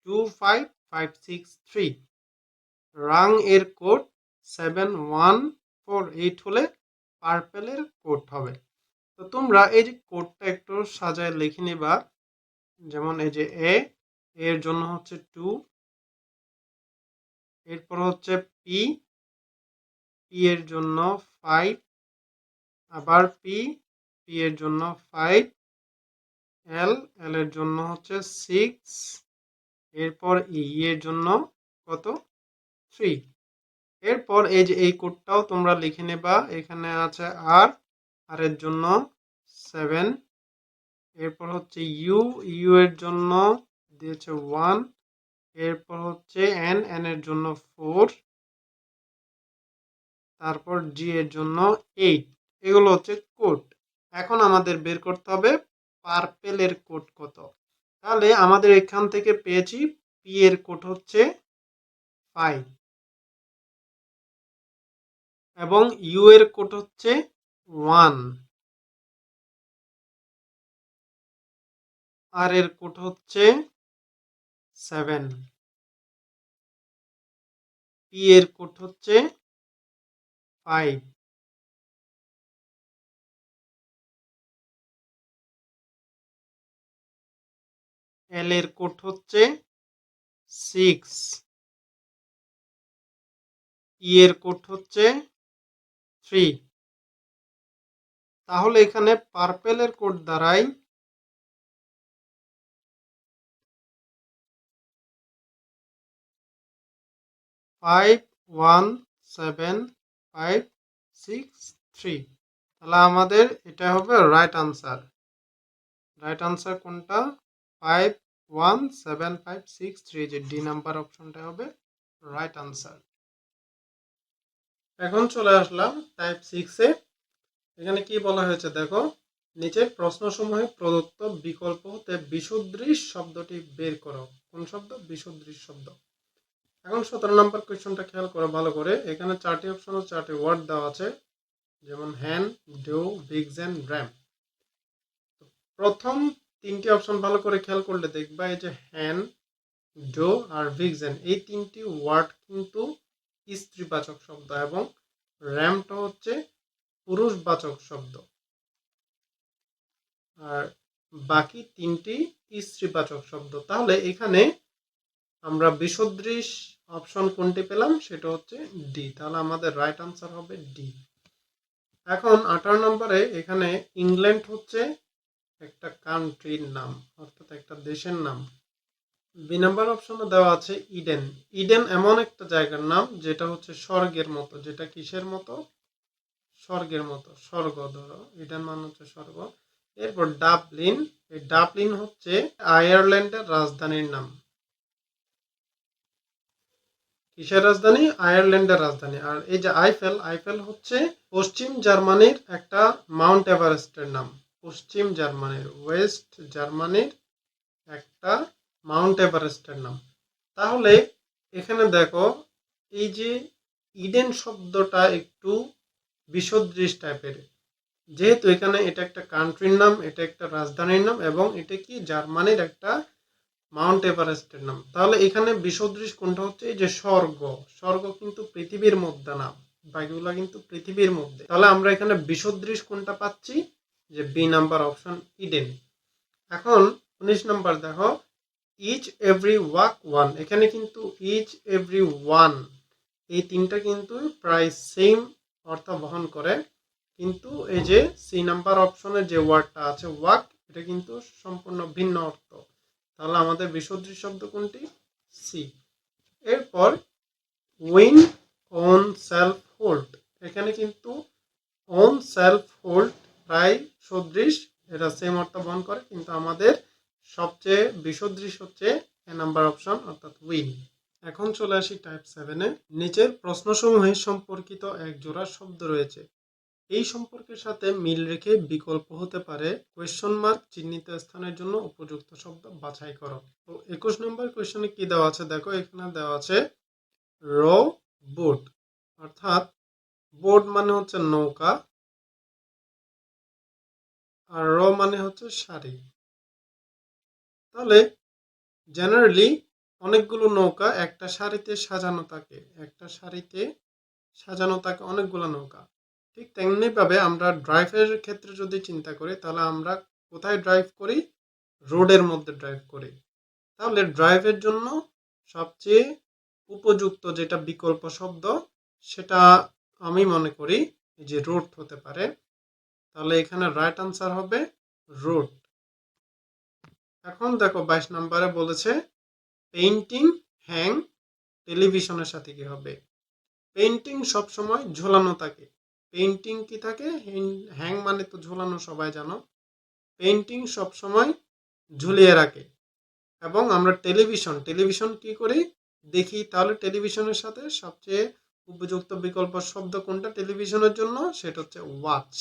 25563, রাং এর কোড 7148 হলে পার্পেলের কোড হবে। তো তোমরা এই যে কোডটা একটু সাজায় লিখে নিবা। যেমন এই যে এ এর জন্য হচ্ছে 2, এরপর হচ্ছে পি, পি এর জন্য 5, আবার পি, পি এর জন্য 5, এল, এল এর জন্য হচ্ছে 6, এরপর ই এর জন্য কত? 3। এরপর এই যে এই কোডটাও তোমরা লিখে নেবা। এখানে আছে আর, আর এর জন্য 7, এরপর হচ্ছে ইউ, ইউ এর জন্য দিয়েছে 1, এরপর হচ্ছে এন, এন এর জন্য 4, তারপর জি এর জন্য 8। এগুলো হচ্ছে কোড। এখন আমাদের বের করতে হবে পার্পেলের কোড কত। তাহলে আমাদের এখান থেকে পেয়েছি পি এর কোড হচ্ছে 5 এবং ইউ এর কোড হচ্ছে 1, আর এর কোড হচ্ছে 7, পি এর কোড হচ্ছে 5, এল এর কোড হচ্ছে 6, ই এর কোড হচ্ছে 3। তাহলে এখানে পার্পেলের কোড দ্বারাই 517563। তাহলে আমাদের এটা হবে রাইট আনসার। রাইট আনসার কোনটা? 517563, যে ডি নাম্বার অপশনটা হবে রাইট আনসার। এখন চলে আসলাম টাইপ 6 এ। এখানে কি বলা হয়েছে দেখো, নিচের প্রশ্নসমূহে প্রদত্ত বিকল্প হতে বিসদৃশ শব্দটি বের করো। কোন শব্দ? বিসদৃশ শব্দ। এখন 17 নম্বর কোয়েশ্চনটা খেয়াল করো ভালো করে। এখানে 4টি অপশন ও 4টি ওয়ার্ড দেওয়া আছে, যেমন হ্যান, ডো, ভিক্সেন, র্যাম। প্রথম 3টি অপশন ভালো করে খেয়াল করলে দেখবা এই যে হ্যান, ডো আর ভিক্সেন, এই 3টি ওয়ার্ড কিন্তু স্ত্রীবাচক শব্দ এবং র্যামটা হচ্ছে পুরুষবাচক শব্দ, আর বাকি 3টি স্ত্রীবাচক শব্দ। তাহলে এখানে আমরা বিসদৃশ অপশন কোনটি পেলাম, সেটা হচ্ছে ডি। তাহলে আমাদের রাইট আনসার হবে ডি। এখন 18 নম্বরে এখানে ইংল্যান্ড হচ্ছে একটা কান্ট্রির নাম, অর্থাৎ একটা দেশের নাম। বি নাম্বার অপশনে দেওয়া আছে ইডেন। ইডেন এমন একটা জায়গার নাম যেটা হচ্ছে স্বর্গের মতো। যেটা কিসের মতো? স্বর্গের মতো। স্বর্গ ধরো, ইডেন মানে হচ্ছে স্বর্গ। এরপর ডাবলিন, এই ডাবলিন হচ্ছে আয়ারল্যান্ডের রাজধানীর নাম। কিসের রাজধানী? আয়ারল্যান্ডের রাজধানী। আর এই যে আইফেল, আইফেল হচ্ছে পশ্চিম জার্মানির একটা মাউন্ট এভারেস্টের নাম। পশ্চিম জার্মানির, ওয়েস্ট জার্মানির একটা মাউন্ট এভারেস্টের নাম। তাহলে এখানে দেখো এই যে ইডেন শব্দটা একটু বিসদৃশ টাইপের, যেহেতু এখানে এটা একটা কান্ট্রির নাম, এটা একটা রাজধানীর নাম এবং এটা কি জার্মানির একটা মাউন্ট এভারেস্টের নাম। তাহলে এখানে বিসদৃশ কোনটা হচ্ছে? এই যে স্বর্গ, স্বর্গ কিন্তু পৃথিবীর মধ্যে না, বাকিগুলা কিন্তু পৃথিবীর মধ্যে। তাহলে আমরা এখানে বিসদৃশ কোনটা পাচ্ছি? যে বি নাম্বার অপশন ইডেন। এখন 19 নাম্বার দেখো, ইচ এভরি ওয়াক ওয়ান। এখানে কিন্তু ইচ এভরি ওয়ান, এই তিনটা কিন্তু প্রায় সেম অর্থ বহন করে, কিন্তু এই যে সি নাম্বার অপশনের যে ওয়ার্ডটা আছে ওয়াক, এটা কিন্তু সম্পূর্ণ ভিন্ন অর্থ। তাহলে আমাদের বিসদৃশ শব্দ কোনটি? সি। এরপর উইন, ওন, সেলফ হোল্ড। এখানে কিন্তু ওন, সেলফ হোল্ড প্রায় সদৃশ, এটা সেম অর্থ বহন করে, কিন্তু আমাদের সবচেয়ে বিসদৃশ হচ্ছে এ নাম্বার অপশন, অর্থাৎ উইন। এখন চলে আসি টাইপ 7-এ। নিচের প্রশ্নসমূহে সম্পর্কিত এক জোড়া শব্দ রয়েছে, এই সম্পর্কের সাথে মিল রেখে বিকল্প হতে পারে কোয়েশ্চন মার্ক চিহ্নিত স্থানের জন্য উপযুক্ত শব্দ বাছাই করো। তো 21 নম্বর কোয়েশ্চনে কি দেওয়া আছে দেখো, এখানে দেওয়া আছে রো বোট, অর্থাৎ বোট মানে হচ্ছে নৌকা আর রো মানে হচ্ছে সারি। তাহলে জেনারেলি অনেকগুলো নৌকা একটা সারিতে সাজানো থাকে, একটা সারিতে সাজানো থাকে অনেকগুলো নৌকা। ঠিক তেমনি ভাবে আমরা ড্রাইভের ক্ষেত্রে যদি চিন্তা করি, তাহলে আমরা কোথায় ড্রাইভ করি? রোডের মধ্যে ড্রাইভ করি। তাহলে ড্রাইভের জন্য সবচেয়ে উপযুক্ত যেটা বিকল্প শব্দ, সেটা আমি মনে করি যে রোড হতে পারে। তাহলে এখানে রাইট আনসার হবে রোড। এখন দেখো 22 নম্বরে বলেছে পেইন্টিং হ্যাং টেলিভিশনের সাথে কি হবে? পেইন্টিং সবসময় ঝোলানো থাকে। পেইন্টিং কি থাকে? হ্যাং মানে তো ঝোলানো, সবাই জানো। পেইন্টিং সবসময় ঝুলিয়ে রাখে। এবং আমরা টেলিভিশন কি করি? দেখি। তাহলে টেলিভিশনের সাথে সবচেয়ে উপযুক্ত বিকল্প শব্দ কোনটা টেলিভিশনের জন্য? সেটা হচ্ছে ওয়াচ।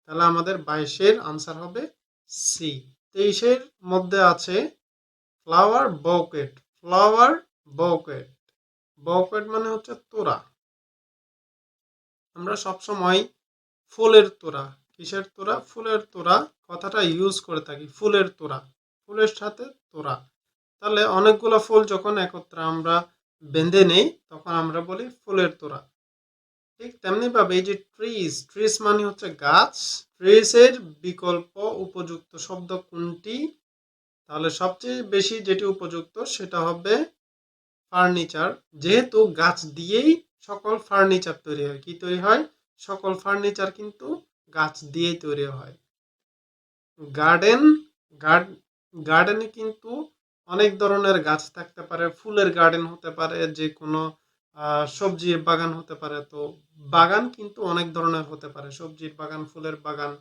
তাহলে আমাদের 22-এর আনসার হবে সি। 23-এর মধ্যে আছে ফ্লাওয়ার বউকেট। ফ্লাওয়ার বউকেট, বউকেট মানে হচ্ছে তোড়া। আমরা সবসময় ফুলের তোড়া, কিসের তোড়া? ফুলের তোড়া কথাটা ইউজ করে থাকি। ফুলের তোড়া, ফুলের সাথে তোড়া। তাহলে অনেকগুলো ফুল যখন একত্রে আমরা বেঁধে নেই, তখন আমরা বলি ফুলের তোড়া। ঠিক তেমনি ভাবে এই যে ট্রিজ, ট্রিজ মানে হচ্ছে গাছ। ট্রিজের বিকল্প উপযুক্ত শব্দ কোনটি? তাহলে সবচেয়ে বেশি যেটি উপযুক্ত সেটা হবে ফার্নিচার। যেহেতু গাছ দিয়েই সকল ফার্নিচার তৈরি হয়। কি তৈরি হয়? সকল ফার্নিচার কিন্তু গাছ দিয়েই তৈরি হয়। গার্ডেন, গার্ডেনে কিন্তু অনেক ধরনের গাছ থাকতে পারে। ফুলের গার্ডেন হতে পারে, যে কোনো সবজির বাগান হতে পারে। তো বাগান কিন্তু অনেক ধরনের হতে পারে, সবজির বাগান, ফুলের বাগান।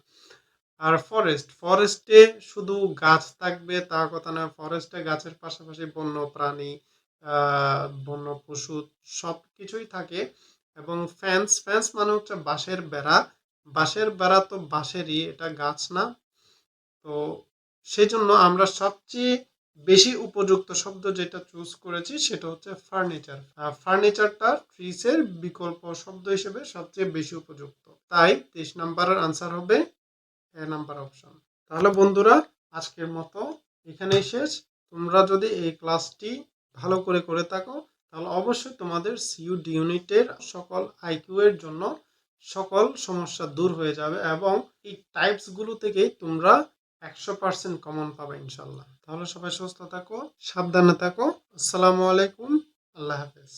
আর ফরেস্ট, ফরেস্টে শুধু গাছ থাকবে তা কথা না। ফরেস্টে গাছের পাশাপাশি বন্য প্রাণী, বন্য পশু সব কিছুই থাকে। এবং ফেন্স, ফেন্স মানে হচ্ছে বাঁশের বেড়া। বাঁশের বেড়া তো বাঁশেরই, এটা গাছ না। তো সেই জন্য আমরা সবচেয়ে বেশি উপযুক্ত শব্দ যেটা চুজ করেছি সেটা হচ্ছে ফার্নিচার। ফার্নিচারটা ট্রিসের বিকল্প শব্দ হিসেবে সবচেয়ে বেশি উপযুক্ত। তাই 23 নাম্বারের আনসার হবে এ নাম্বার অপশন। তাহলে বন্ধুরা আজকের মতো এখানেই শেষ। তোমরা যদি এই ক্লাসটি ভালো করে করে থাকো তাহলে অবশ্যই তোমাদের সিইউডি ইউনিটের সকল আইকিউ এর জন্য সকল সমস্যা দূর হয়ে যাবে এবং এই টাইপসগুলো থেকেই তোমরা 100% কমন পাবে ইনশাল্লাহ। তাহলে সবাই সুস্থ থাকো, সাবধানে থাকো। আসসালামু আলাইকুম, আল্লাহ হাফেজ।